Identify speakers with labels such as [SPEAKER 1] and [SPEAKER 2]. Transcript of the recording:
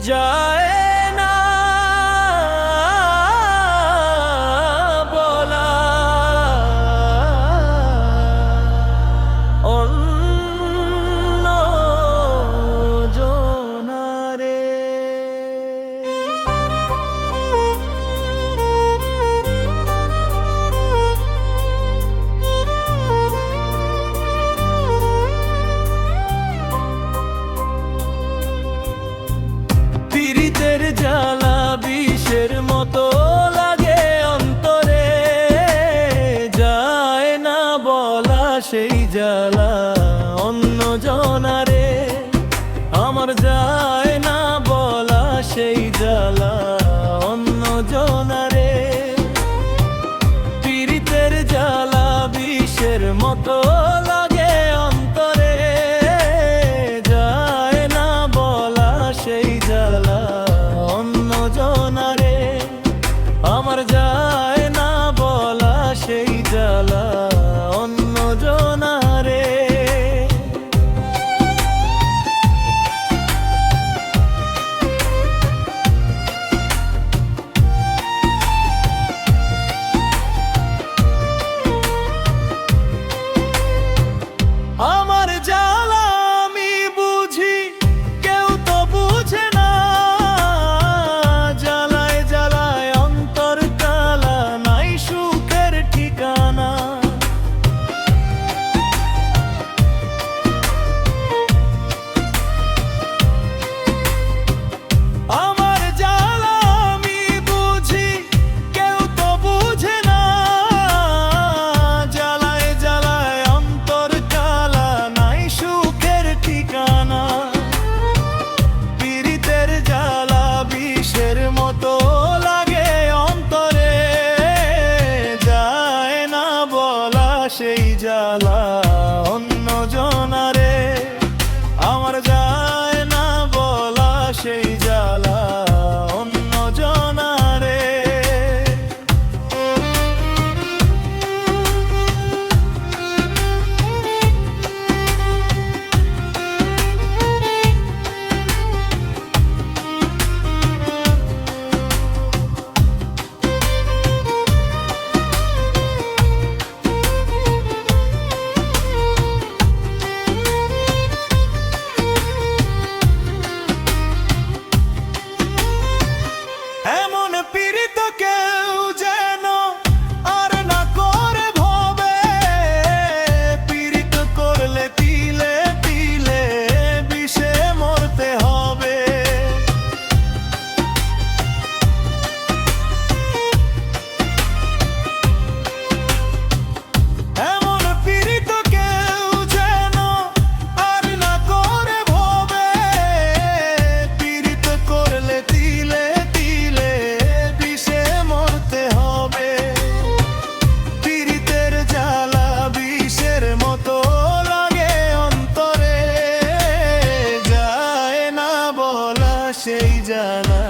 [SPEAKER 1] যায় না বলা অন্য জনারে। পীড়িতের জ্বালা বিষের মতো লাগে অন্তরে, যায় না বলা সেই জ্বালা অন্য জনারে। আমার যায় না বলা সেই জ্বালা অন্য জনারে। পীড়িতের জ্বালা বিষের মতো লাগে অন্তরে, যায় না বলা সেই জ্বালা অন্য জনারে। আমার যায় না বলা সেই জ্বালা অন্য জনারে। আমার জ্বালা আমি বুঝি, কেউ তো বুঝে না। জ্বালায় জ্বালায় অন্তর কালা, নাই সুখের ঠিকানা। আমার জ্বালা আমি বুঝি, কেউ তো বুঝে না। জ্বালায় জ্বালায় অন্তর কালা, নাই সুখের ঠিকানা। পীড়িতের জ্বালা বিষের মতো লাগে অন্তরে, যায় না বলা সেই জ্বালা অন্য জনারে। আমার যায় না বলা সেই জ্বালা অন্য জনারে। এমন পীড়িত কেউ যেন আর না করে ভবে, পীড়িত করলে তিলে তিলে বিষে মরতে হবে। এমন পীড়িত কেউ যেন আর না করে ভবে, পীড়িত করলে তিলে তিলে বিষে মরতে হবে। পীড়িতের জ্বালা বিষের মতো লাগে অন্তরে, যায় না বলা সেই জ্বালা